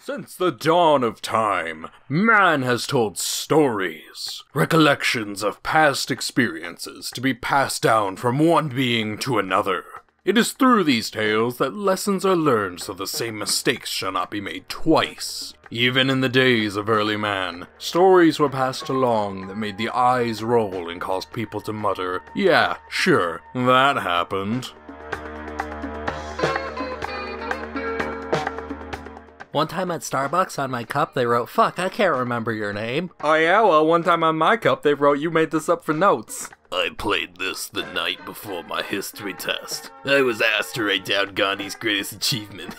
Since the dawn of time, man has told stories, recollections of past experiences to be passed down from one being to another. It is through these tales that lessons are learned so the same mistakes shall not be made twice. Even in the days of early man, stories were passed along that made the eyes roll and caused people to mutter, "Yeah, sure, that happened." One time at Starbucks on my cup they wrote, "Fuck, I can't remember your name." Oh yeah, well one time on my cup they wrote, "You made this up for notes." I played this the night before my history test. I was asked to write down Gandhi's greatest achievement.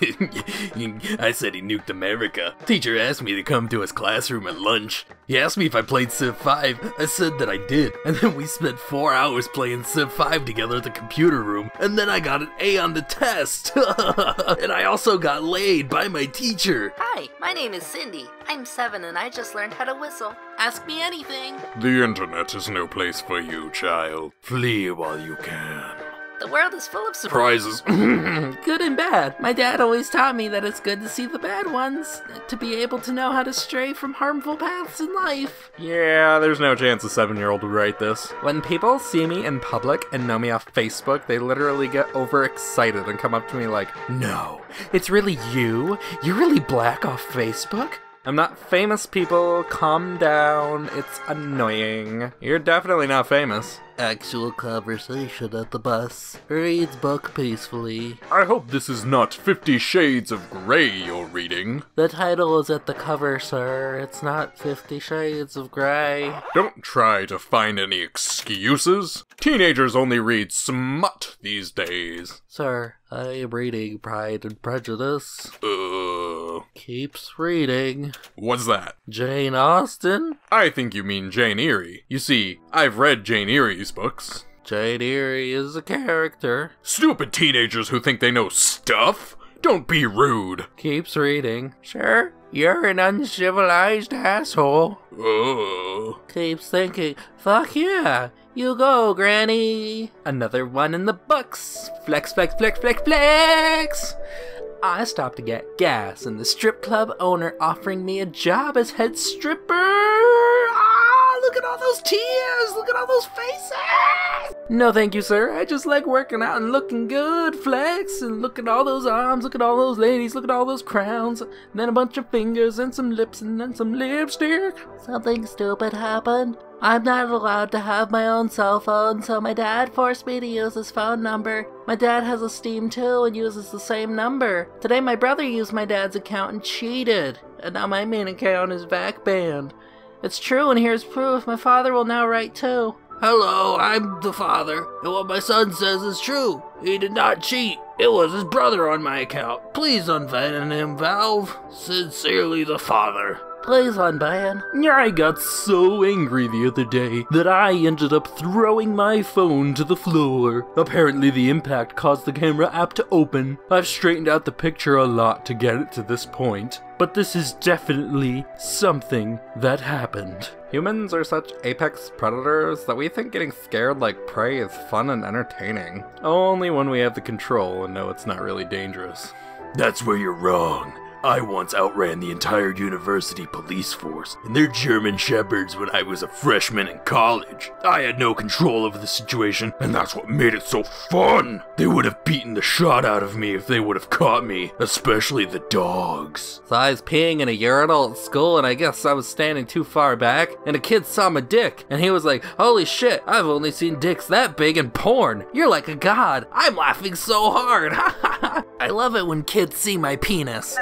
I said he nuked America. Teacher asked me to come to his classroom at lunch. He asked me if I played Civ 5. I said that I did. And then we spent 4 hours playing Civ 5 together at the computer room. And then I got an A on the test. And I also got laid by my teacher. Hi, my name is Cindy. I'm 7 and I just learned how to whistle. Ask me anything. The internet is no place for you, child. Flee while you can. The world is full of surprises. Good and bad. My dad always taught me that it's good to see the bad ones, to be able to know how to stray from harmful paths in life. Yeah, there's no chance a 7-year-old would write this. When people see me in public and know me off Facebook, they literally get overexcited and come up to me like, "No, it's really you? You're really black off Facebook?" I'm not famous, people. Calm down. It's annoying. You're definitely not famous. Actual conversation at the bus. Reads book peacefully. I hope this is not 50 Shades of Grey you're reading. The title is at the cover, sir. It's not 50 Shades of Grey. Don't try to find any excuses. Teenagers only read smut these days. Sir, I am reading Pride and Prejudice. Keeps reading. What's that? Jane Austen? I think you mean Jane Eyre. You see, I've read Jane Eyre's books. Jane Eyre is a character. Stupid teenagers who think they know stuff! Don't be rude. Keeps reading. Sure, you're an uncivilized asshole. Keeps thinking, fuck yeah, you go, Granny. Another one in the books. Flex, flex, flex, flex, flex. I stopped to get gas, and the strip club owner offering me a job as head stripper. Ah, look at all those tears! Look at all those faces! No thank you, sir. I just like working out and looking good, flex, and look at all those arms, look at all those ladies, look at all those crowns, and then a bunch of fingers and some lips and then some lipstick. Something stupid happened. I'm not allowed to have my own cell phone, so my dad forced me to use his phone number. My dad has a Steam too and uses the same number. Today my brother used my dad's account and cheated, and now my main account is back banned. It's true, and here's proof. My father will now write too. Hello, I'm the father, and what my son says is true. He did not cheat. It was his brother on my account. Please unban him, Valve. Sincerely, the father. Please unban. I got so angry the other day that I ended up throwing my phone to the floor. Apparently the impact caused the camera app to open. I've straightened out the picture a lot to get it to this point, but this is definitely something that happened. Humans are such apex predators that we think getting scared like prey is fun and entertaining. Only when we have the control and know it's not really dangerous. That's where you're wrong. I once outran the entire university police force and their German shepherds when I was a freshman in college. I had no control over the situation, and that's what made it so fun. They would have beaten the shot out of me if they would have caught me, especially the dogs. So I was peeing in a urinal at school, and I guess I was standing too far back, and a kid saw my dick, and he was like, "Holy shit, I've only seen dicks that big in porn. You're like a god." I'm laughing so hard. I love it when kids see my penis.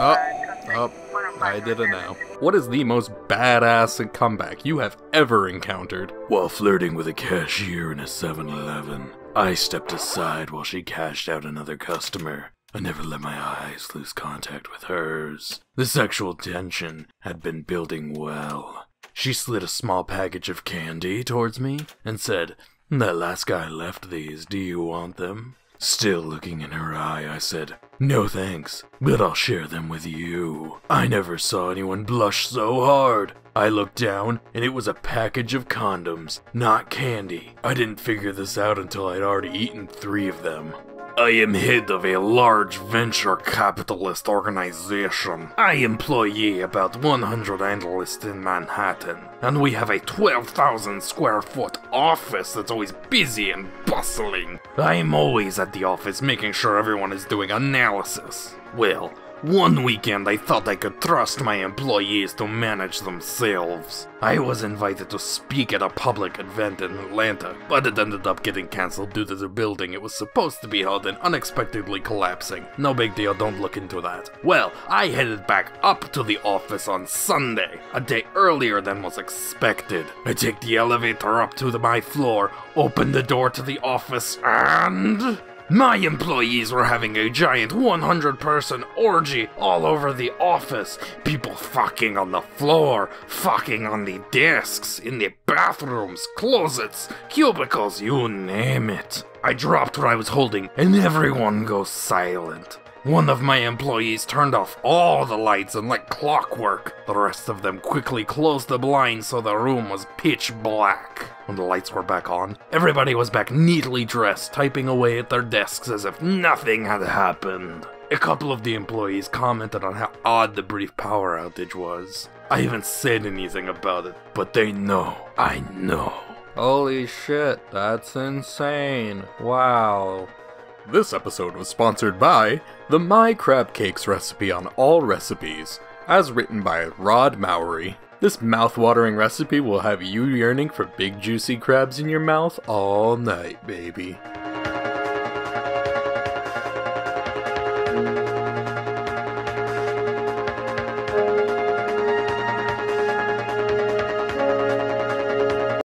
I did it now. What is the most badass comeback you have ever encountered? While flirting with a cashier in a 7-Eleven, I stepped aside while she cashed out another customer. I never let my eyes lose contact with hers. The sexual tension had been building well. She slid a small package of candy towards me and said, "That last guy left these. Do you want them?" Still looking in her eye, I said, "No thanks, but I'll share them with you." I never saw anyone blush so hard. I looked down, and it was a package of condoms, not candy. I didn't figure this out until I'd already eaten 3 of them. I am head of a large venture capitalist organization. I employ about 100 analysts in Manhattan, and we have a 12,000 square foot office that's always busy and bustling. I'm always at the office making sure everyone is doing analysis. Well, one weekend I thought I could trust my employees to manage themselves. I was invited to speak at a public event in Atlanta, but it ended up getting cancelled due to the building it was supposed to be held in unexpectedly collapsing. No big deal, don't look into that. Well, I headed back up to the office on Sunday, a day earlier than was expected. I take the elevator up to my floor, open the door to the office, and... my employees were having a giant 100-person orgy all over the office. People fucking on the floor, fucking on the desks, in the bathrooms, closets, cubicles, you name it. I dropped what I was holding and everyone goes silent. One of my employees turned off all the lights and like clockwork. The rest of them quickly closed the blinds so the room was pitch black. When the lights were back on, everybody was back neatly dressed, typing away at their desks as if nothing had happened. A couple of the employees commented on how odd the brief power outage was. I haven't said anything about it, but they know. I know. Holy shit, that's insane. Wow. This episode was sponsored by the My Crab Cakes recipe on all recipes, as written by Rod Mowry. This mouth-watering recipe will have you yearning for big juicy crabs in your mouth all night, baby.